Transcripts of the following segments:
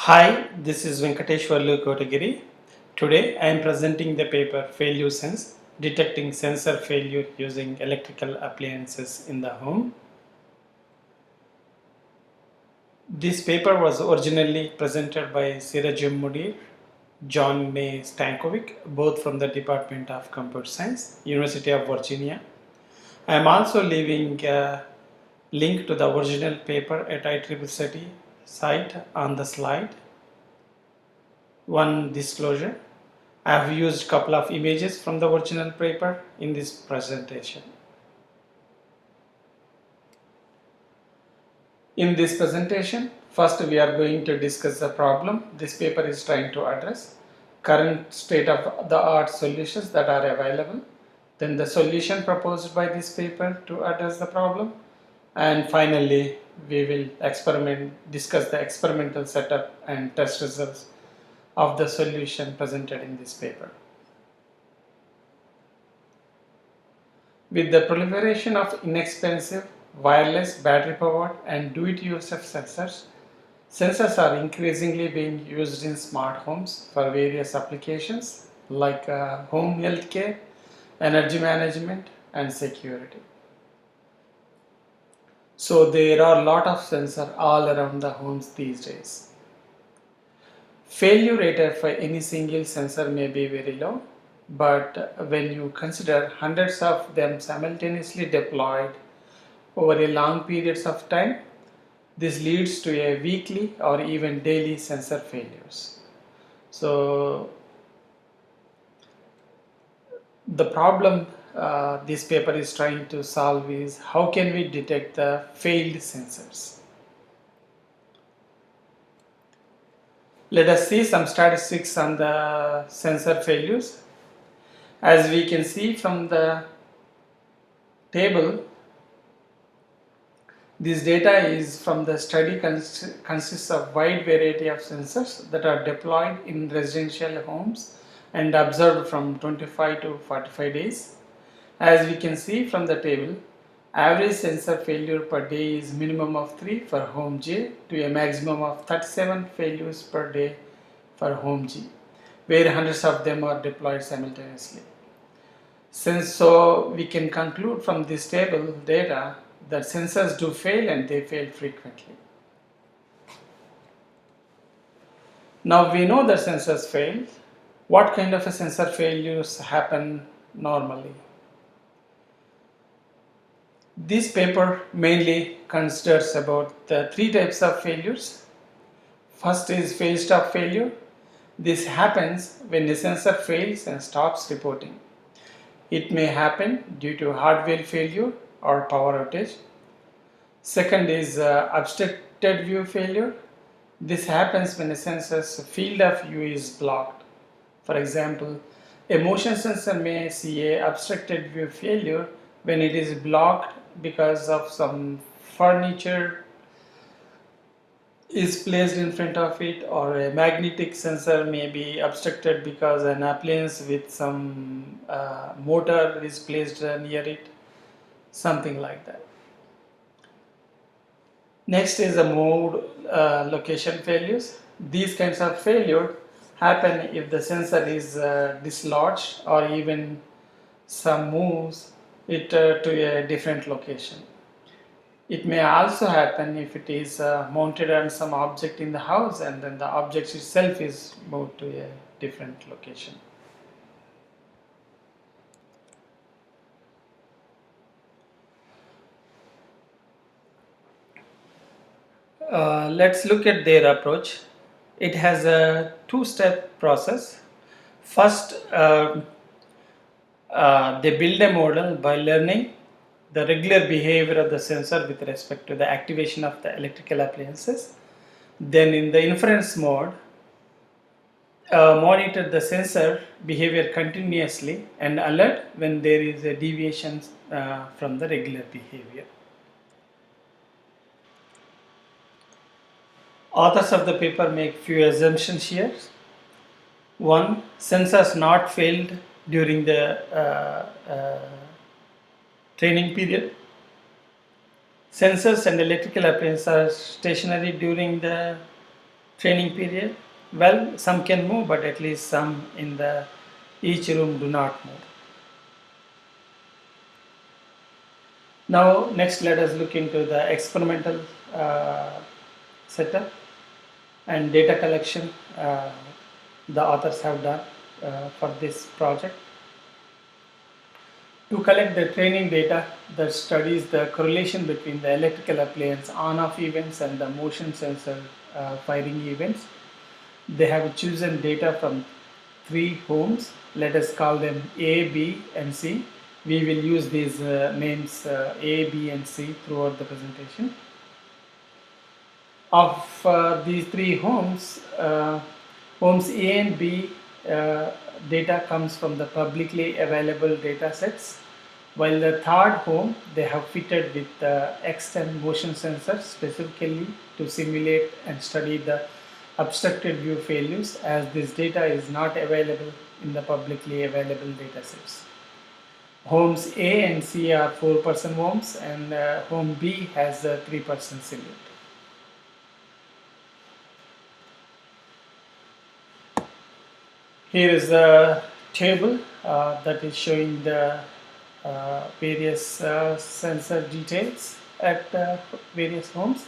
Hi, this is Venkateshwarlu Kotagiri. Today I am presenting the paper FailureSense, detecting sensor failure using electrical appliances in the home. This paper was originally presented by Sirajum Mudir, John May Stankovic, both from the Department of Computer Science, University of Virginia. I am also leaving a link to the original paper at IEEE site on the slide. One disclosure: I have used a couple of images from the original paper in this presentation. In this presentation, first we are going to discuss the problem this paper is trying to address, current state of the art solutions that are available, then the solution proposed by this paper to address the problem, and finally we will discuss the experimental setup and test results of the solution presented in this paper. With the proliferation of inexpensive, wireless, battery-powered and do-it-yourself sensors are increasingly being used in smart homes for various applications like home healthcare, energy management and security. So there are a lot of sensors all around the homes these days. Failure rate for any single sensor may be very low, but when you consider hundreds of them simultaneously deployed over a long periods of time, this leads to a weekly or even daily sensor failures. So the problem this paper is trying to solve is how can we detect the failed sensors. Let us see some statistics on the sensor failures. As we can see from the table, this data is from the study consists of wide variety of sensors that are deployed in residential homes and observed from 25 to 45 days. As we can see from the table, average sensor failure per day is minimum of 3 for home J to a maximum of 37 failures per day for home G, where hundreds of them are deployed simultaneously. So we can conclude from this table data that sensors do fail and they fail frequently. Now we know that sensors fail. What kind of a sensor failures happen normally? This paper mainly considers about the three types of failures. First is fail stop failure. This happens when the sensor fails and stops reporting. It may happen due to hardware failure or power outage. Second is obstructed view failure. This happens when a sensor's field of view is blocked. For example, a motion sensor may see a obstructed view failure when it is blocked because of some furniture is placed in front of it, or a magnetic sensor may be obstructed because an appliance with some motor is placed near it, something like that. Next is the mode location failures. These kinds of failure happen if the sensor is dislodged or even some moves it to a different location. It may also happen if it is mounted on some object in the house and then the object itself is moved to a different location. Let's look at their approach. It has a two-step process. First, they build a model by learning the regular behavior of the sensor with respect to the activation of the electrical appliances. Then in the inference mode, monitor the sensor behavior continuously and alert when there is a deviation from the regular behavior. Authors of the paper make few assumptions here. One, sensors not failed during the training period. Sensors and electrical appliances are stationary during the Training period. Well, some can move, but at least some in the each room do not move. Now, next, let us look into the experimental uh, setup and data collection the authors have done for this project. To collect the training data that studies the correlation between the electrical appliance on-off events and the motion sensor firing events, they have chosen data from 3 homes. Let us call them A, B, and C. We will use these names A, B, and C throughout the presentation. Of these 3 homes, homes A and B data comes from the publicly available data sets, while the third home they have fitted with the external motion sensor specifically to simulate and study the obstructed view failures, as this data is not available in the publicly available data sets. Homes A and C are 4-person homes, and home B has a 3-person simulate. Here is the table that is showing the various sensor details at various homes.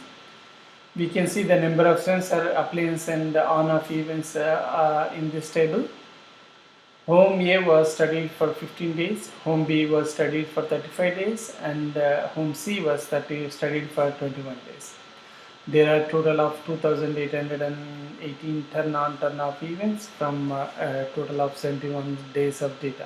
We can see the number of sensor appliance and on-off events in this table. Home A was studied for 15 days, home B was studied for 35 days, and home C was studied for 21 days. There are a total of 2,818 turn-on, turn-off events from a total of 71 days of data.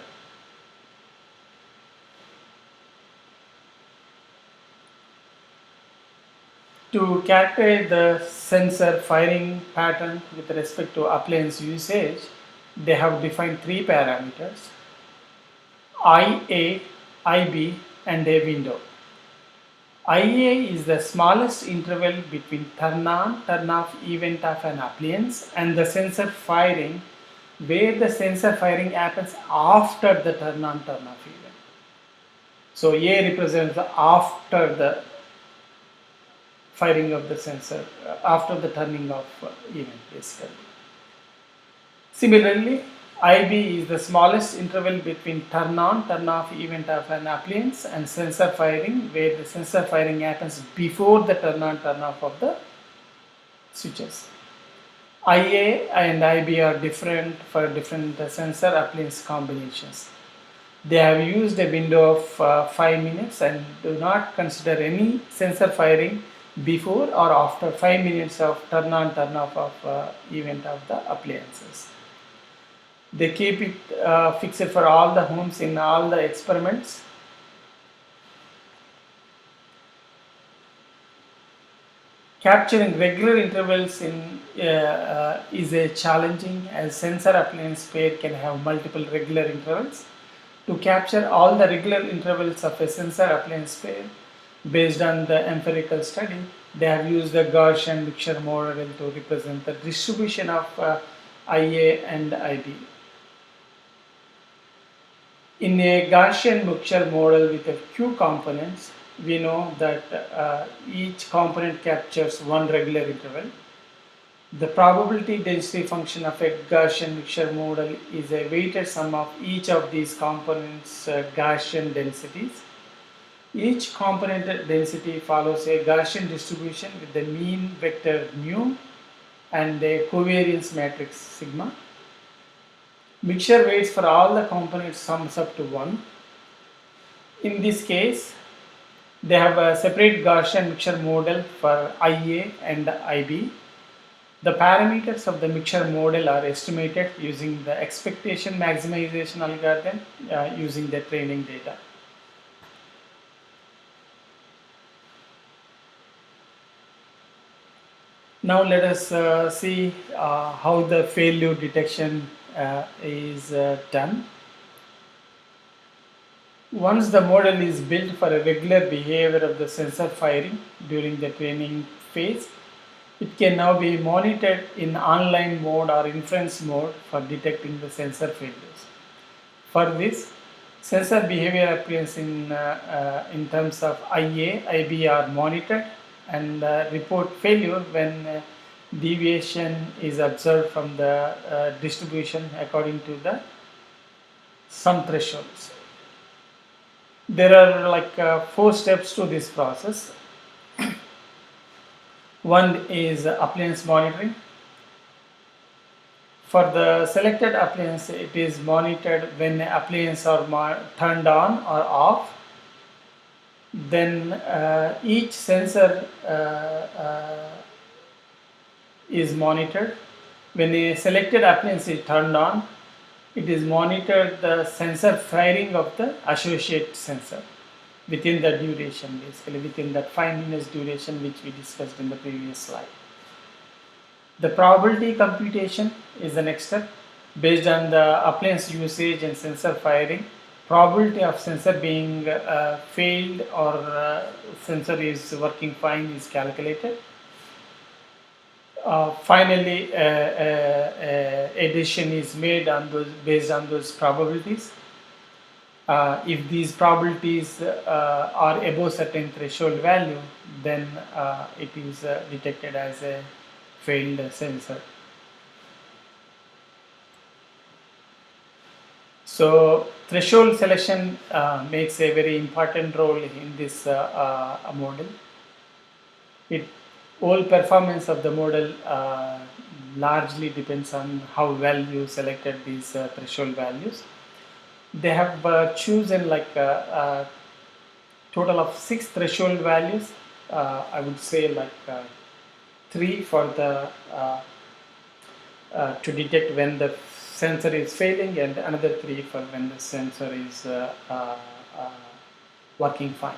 To characterize the sensor firing pattern with respect to appliance usage, they have defined 3 parameters: IA, IB, and a window. IA is the smallest interval between turn-on, turn-off event of an appliance and the sensor firing, where the sensor firing happens after the turn-on, turn-off event. So A represents the after the firing of the sensor, after the turning off event basically. Similarly, IB is the smallest interval between turn-on, turn-off event of an appliance and sensor firing, where the sensor firing happens before the turn-on, turn-off of the switches. IA and IB are different for different sensor appliance combinations. They have used a window of 5 minutes and do not consider any sensor firing before or after 5 minutes of turn-on, turn-off of event of the appliances. They keep it fixed for all the homes in all the experiments. Capturing regular intervals is a challenging, as sensor appliance pair can have multiple regular intervals. To capture all the regular intervals of a sensor appliance pair, based on the empirical study, they have used the Gaussian mixture model to represent the distribution of IA and IB. In a Gaussian mixture model with a few components, we know that each component captures one regular interval. The probability density function of a Gaussian mixture model is a weighted sum of each of these components' Gaussian densities. Each component density follows a Gaussian distribution with the mean vector mu and a covariance matrix sigma. Mixture weights for all the components sums up to 1. In this case, they have a separate Gaussian mixture model for IA and IB. The parameters of the mixture model are estimated using the expectation maximization algorithm using the training data. Now let us see how the failure detection is done. Once the model is built for a regular behavior of the sensor firing during the training phase, it can now be monitored in online mode or inference mode for detecting the sensor failures. For this, sensor behavior appearance in terms of IA, IB are monitored and report failure when deviation is observed from the distribution according to the some thresholds. There are like 4 steps to this process. One is appliance monitoring. For the selected appliance, it is monitored when appliances are turned on or off. Then each sensor is monitored. When a selected appliance is turned on, it is monitored the sensor firing of the associate sensor within the duration, basically within that 5 minutes duration which we discussed in the previous slide. The probability computation is the next step. Based on the appliance usage and sensor firing, probability of sensor being failed or sensor is working fine is calculated. Finally, a decision is made on those based on those probabilities. If these probabilities are above certain threshold value, then it is detected as a failed sensor. So threshold selection makes a very important role in this model. All performance of the model largely depends on how well you selected these threshold values. They have chosen like a total of 6 threshold values. I would say like 3 for the to detect when the sensor is failing, and another 3 for when the sensor is working fine.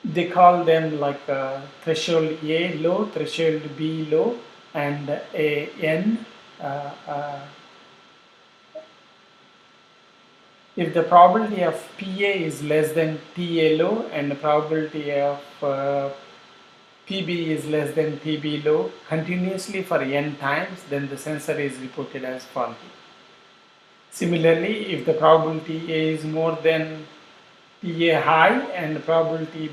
They call them like threshold A low, threshold B low, and a N. If the probability of PA is less than TA low and the probability of PB is less than PB low continuously for N times, then the sensor is reported as faulty. Similarly, if the probability A is more than PA high and the probability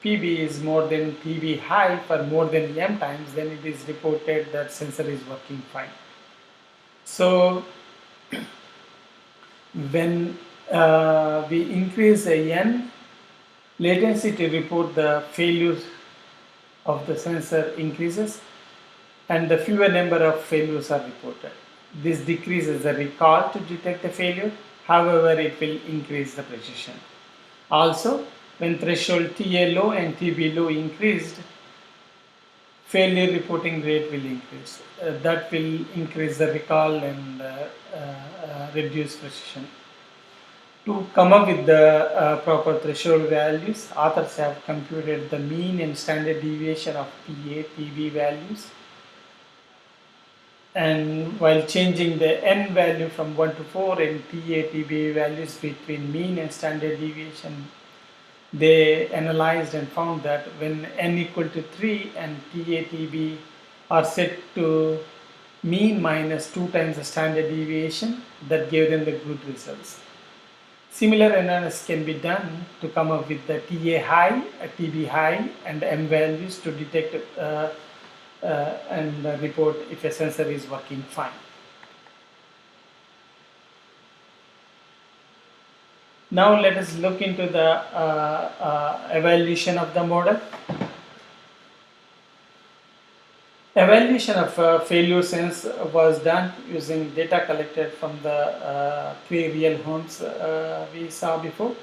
PB is more than PB high for more than M times, then it is reported that sensor is working fine. So when we increase the N, latency to report the failure of the sensor increases and the fewer number of failures are reported. This decreases the recall to detect the failure, however it will increase the precision. Also, when threshold TA low and TB low increased, failure reporting rate will increase. That will increase the recall and reduce precision. To come up with the proper threshold values, authors have computed the mean and standard deviation of PA, PB values. And while changing the N value from 1 to 4 and PA, PB values between mean and standard deviation, they analyzed and found that when N equal to 3 and PA, PB are set to mean minus 2 times the standard deviation, that gave them the good results. Similar analysis can be done to come up with the TA high, TB high, and M values to detect and report if a sensor is working fine. Now let us look into the evaluation of the model. Evaluation of FailureSense was done using data collected from the 3 real homes we saw before.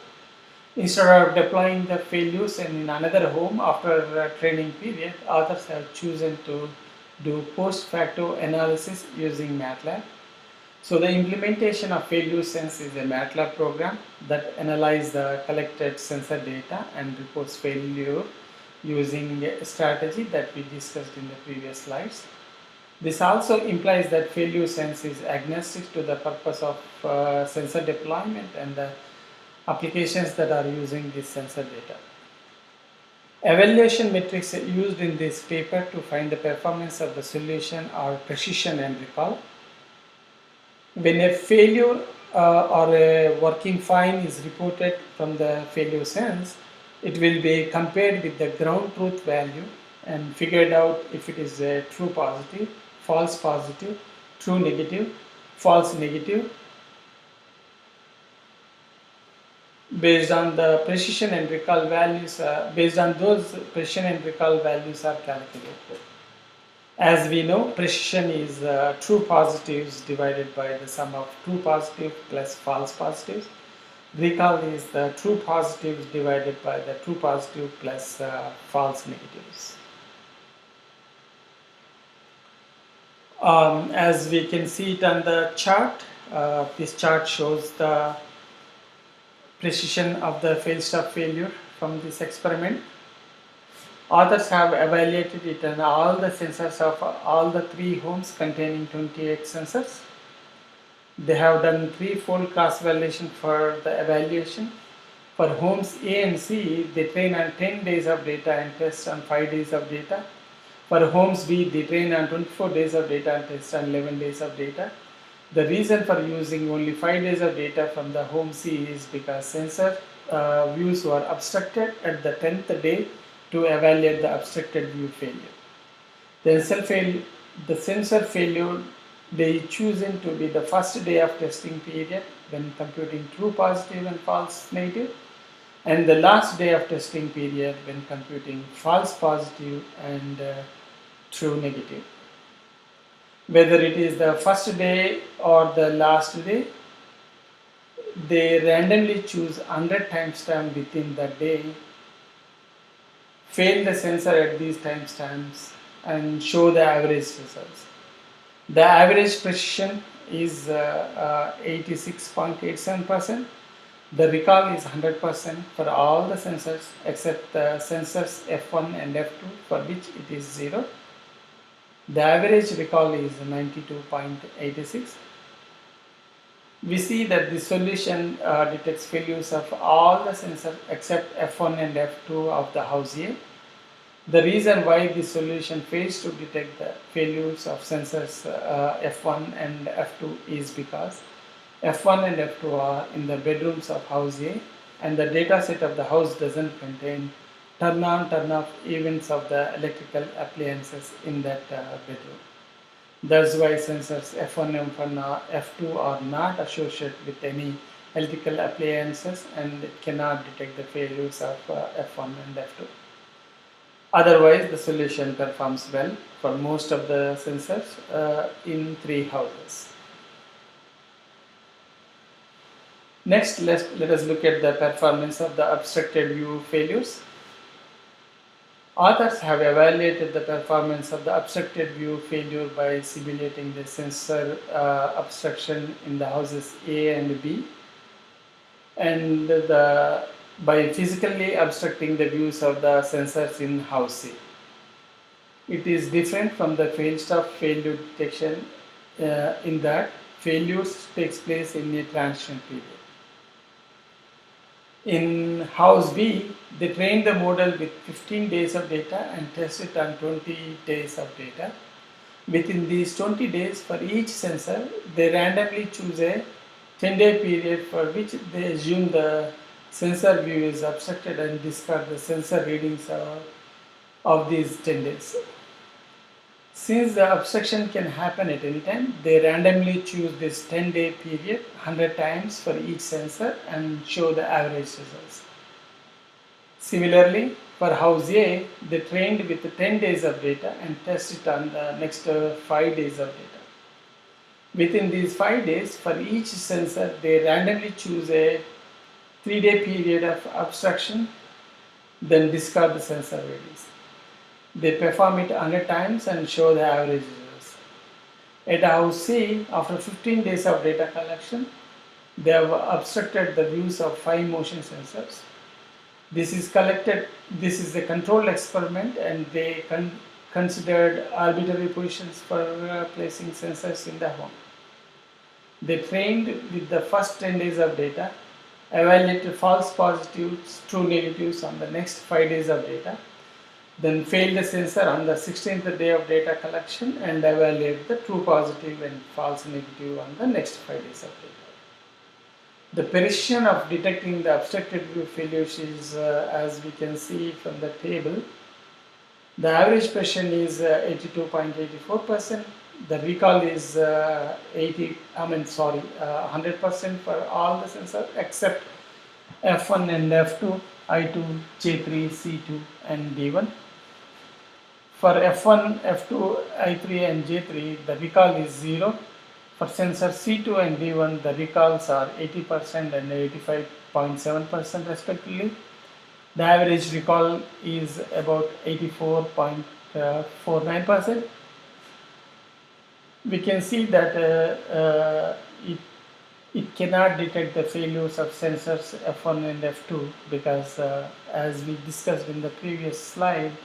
Instead of deploying the failures in another home after a training period, authors have chosen to do post-facto analysis using MATLAB. So the implementation of FailureSense is a MATLAB program that analyzes the collected sensor data and reports failure using a strategy that we discussed in the previous slides. This also implies that FailureSense is agnostic to the purpose of sensor deployment and the applications that are using this sensor data. Evaluation metrics used in this paper to find the performance of the solution are precision and recall. When a failure or a working fine is reported from the FailureSense, It will be compared with the ground truth value and figured out if it is a true positive, true negative, false negative. Based on the precision and recall values, based on those precision and recall values are calculated. As we know, precision is true positives divided by the sum of true positives plus false positives. Recall is the true positives divided by the true positive plus false negatives. As we can see it on the chart, this chart shows the precision of the fail-stop failure from this experiment. Authors have evaluated it on all the sensors of all the 3 homes containing 28 sensors. They have done 3-fold cross-validation for the evaluation. For homes A and C, they train on 10 days of data and test on 5 days of data. For homes B, they train on 24 days of data and test on 11 days of data. The reason for using only 5 days of data from the home C is because sensor views were obstructed at the 10th day to evaluate the obstructed view failure. The sensor failure they chosen to be the first day of testing period when computing true positive and false negative, and the last day of testing period when computing false positive and true negative. Whether it is the first day or the last day, they randomly choose 100 timestamp within the day, fail the sensor at these timestamps, and show the average results. The average precision is 86.87%. The recall is 100% for all the sensors except the sensors F1 and F2, for which it is 0. The average recall is 92.86. We see that the solution detects failures of all the sensors except F1 and F2 of the house A. The reason why this solution fails to detect the failures of sensors F1 and F2 is because F1 and F2 are in the bedrooms of house A, and the data set of the house doesn't contain turn on, turn off events of the electrical appliances in that bedroom. That's why sensors F1 and F2 are not associated with any electrical appliances, and it cannot detect the failures of F1 and F2. Otherwise, the solution performs well for most of the sensors in 3 houses. Next, let us look at the performance of the obstructed view failures. Authors have evaluated the performance of the obstructed view failure by simulating the sensor obstruction in the houses A and B, and by physically obstructing the views of the sensors in house C. It is different from the fail-stop failure detection in that failures takes place in a transition period. In house B, they trained the model with 15 days of data and tested on 20 days of data. Within these 20 days for each sensor, they randomly choose a 10-day period for which they assume the sensor view is obstructed and discard the sensor readings of these 10 days. Since the obstruction can happen at any time, they randomly choose this 10-day period 100 times for each sensor and show the average results. Similarly, for house A, they trained with 10 days of data and tested on the next 5 days of data. Within these 5 days, for each sensor, they randomly choose a 3-day period of obstruction, then discard the sensor readings. They perform it 100 times and show the average results. At house C, after 15 days of data collection, they have obstructed the views of 5 motion sensors. This is a controlled experiment, and they considered arbitrary positions for placing sensors in the home. They trained with the first 10 days of data, evaluated false positives, true negatives on the next 5 days of data, then failed the sensor on the 16th day of data collection and evaluate the true positive and false negative on the next 5 days of data. The precision of detecting the obstructed view failures is, as we can see from the table, the average precision is 82.84%. The recall is 100% for all the sensors except F1 and F2, I2, J3, C2 and D1. For F1, F2, I3 and J3, the recall is 0. For sensor C2 and D1, the recalls are 80% and 85.7% respectively. The average recall is about 84.49%. We can see that it cannot detect the failures of sensors F1 and F2 because as we discussed in the previous slide,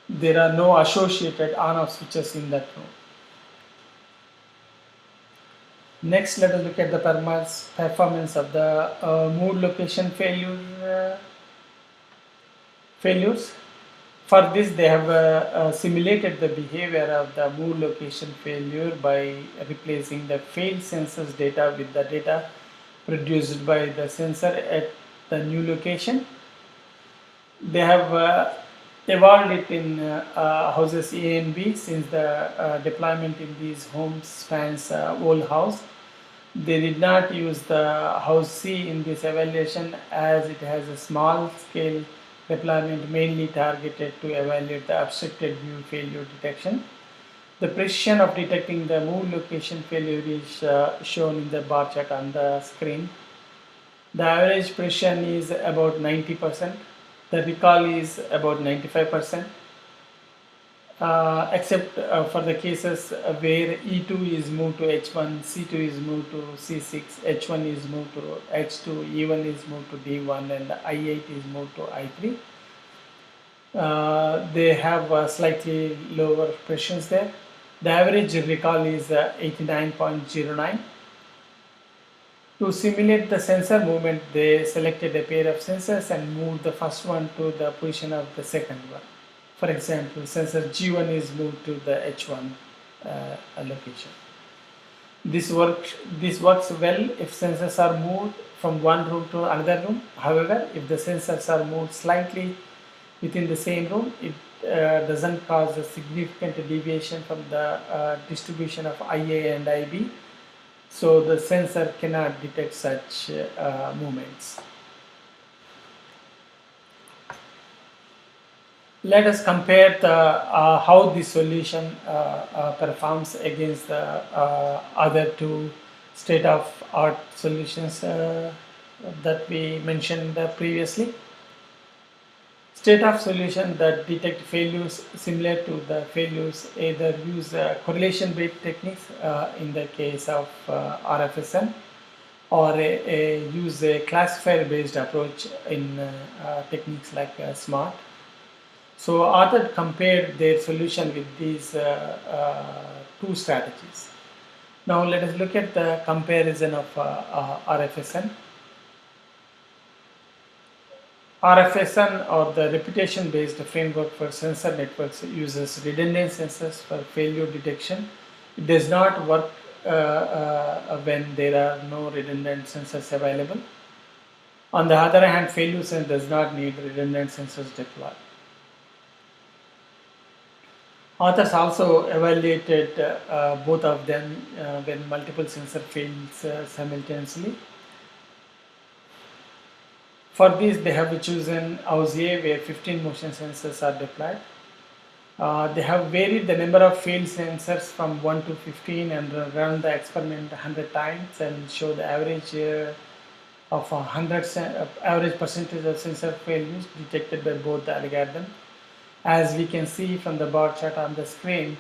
there are no associated on-off switches in that room. Next, let us look at the performance of the mood location failures. For this, they have simulated the behavior of the mood location failure by replacing the failed sensor's data with the data produced by the sensor at the new location. They have evolved it in houses A and B since the deployment in these homes spans whole house. They did not use the house C in this evaluation as it has a small scale deployment mainly targeted to evaluate the obstructed view failure detection. The precision of detecting the mood location failure is shown in the bar chart on the screen. The average precision is about 90%. The recall is about 95%. Except for the cases where E2 is moved to H1, C2 is moved to C6, H1 is moved to H2, E1 is moved to D1 and I8 is moved to I3. They have slightly lower precisions there. The average recall is 89.09. To simulate the sensor movement, they selected a pair of sensors and moved the first one to the position of the second one. For example, sensor G1 is moved to the H1 location. This works well if sensors are moved from one room to another room. However, if the sensors are moved slightly within the same room, it doesn't cause a significant deviation from the distribution of IA and IB. So the sensor cannot detect such movements. Let us compare how this solution performs against the other two state-of-art solutions that we mentioned previously. State-of solution that detect failures similar to the failures either use correlation-based techniques in the case of RFSM or use a classifier-based approach in techniques like SMART. So author compared their solution with these two strategies. Now let us look at the comparison of RFSN. RFSN, or the reputation-based framework for sensor networks, uses redundant sensors for failure detection. It does not work when there are no redundant sensors available. On the other hand, FailureSense does not need redundant sensors deployed. Authors also evaluated both of them when multiple sensors fails simultaneously. For this, they have chosen house A where 15 motion sensors are deployed. They have varied the number of failed sensors from 1 to 15 and run the experiment 100 times and show the average of 100 average percentage of sensor failures detected by both the algorithm. As we can see from the bar chart on the screen,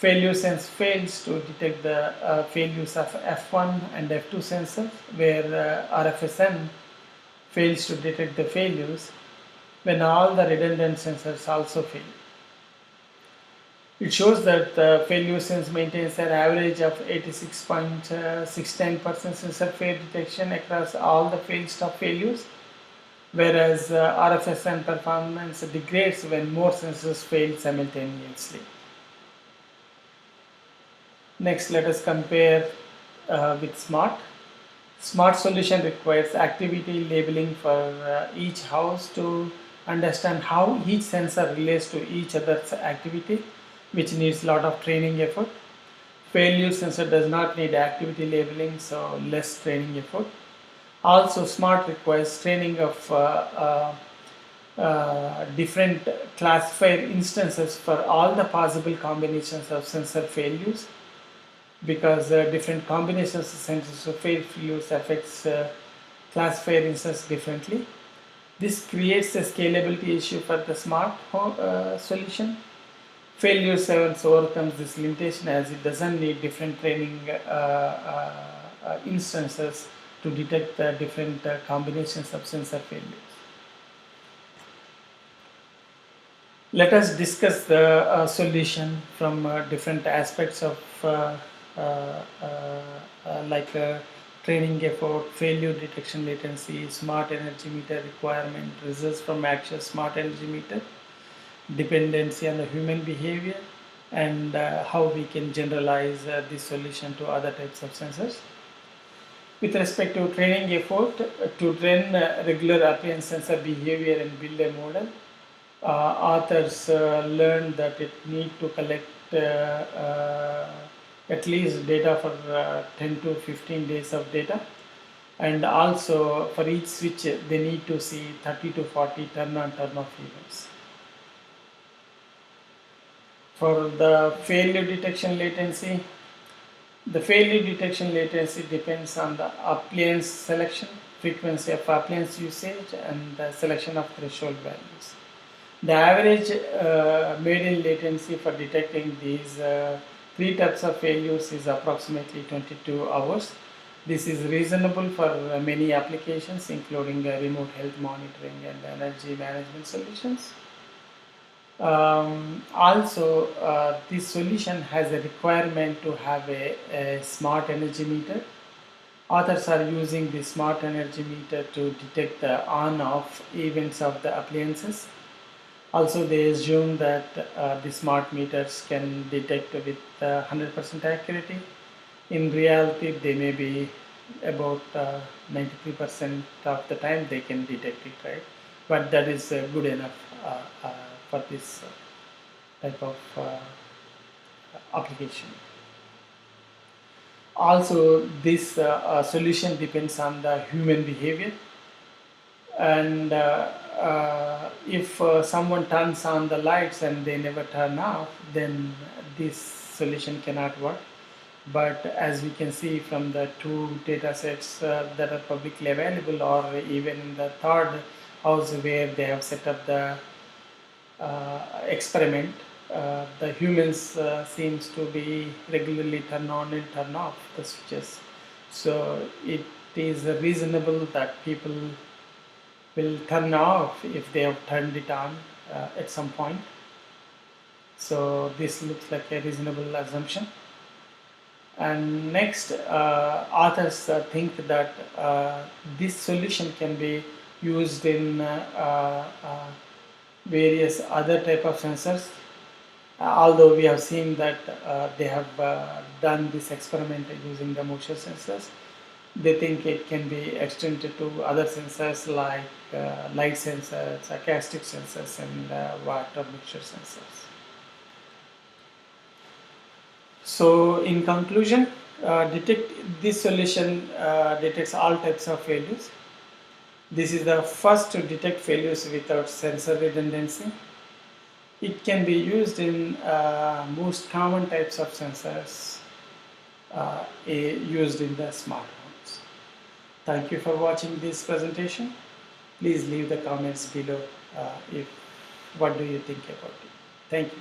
FailureSense fails to detect the failures of F1 and F2 sensors, where RFSN fails to detect the failures when all the redundant sensors also fail. It shows that FailureSense maintains an average of 86.69% sensor fail detection across all the failed stop failures, whereas RFSN performance degrades when more sensors fail simultaneously. Next, let us compare with SMART. Smart solution requires activity labeling for each house to understand how each sensor relates to each other's activity, which needs a lot of training effort. Failure sensor does not need activity labeling, so less training effort. Also, smart requires training of different classifier instances for all the possible combinations of sensor failures, because different combinations of sensors of failures affects classifier instances differently. This creates a scalability issue for the smart solution. FailureSense overcomes this limitation as it doesn't need different training instances to detect the different combinations of sensor failures. Let us discuss the solution from different aspects of like training effort, failure detection latency, smart energy meter requirement, results from actual smart energy meter, dependency on the human behavior, and how we can generalize this solution to other types of sensors. With respect to training effort, to train regular appliance sensor behavior and build a model, authors learned that it need to collect at least data for 10 to 15 days of data, and also for each switch they need to see 30 to 40 turn on turn off events. For the failure detection latency, the failure detection latency depends on the appliance selection, frequency of appliance usage, and the selection of threshold values. The average median latency for detecting these three types of failures is approximately 22 hours. This is reasonable for many applications, including remote health monitoring and energy management solutions. Also, this solution has a requirement to have a smart energy meter. Authors are using the smart energy meter to detect the on-off events of the appliances. Also, they assume that the smart meters can detect with 100% accuracy. In reality, they may be about 93% of the time they can detect it, right? But that is good enough for this type of application. Also, this solution depends on the human behavior, and if someone turns on the lights and they never turn off, then this solution cannot work. But as we can see from the two data sets that are publicly available, or even in the third house where they have set up the experiment, the humans seems to be regularly turn on and turn off the switches. So it is reasonable that people will turn off if they have turned it on at some point. So this looks like a reasonable assumption. And next, authors think that this solution can be used in various other type of sensors. Although we have seen that they have done this experiment using the motion sensors, they think it can be extended to other sensors like light sensors, acoustic sensors, and water mixture sensors. So, in conclusion, this solution detects all types of failures. This is the first to detect failures without sensor redundancy. It can be used in most common types of sensors used in the smart homes. Thank you for watching this presentation. Please leave the comments below if what do you think about it. Thank you.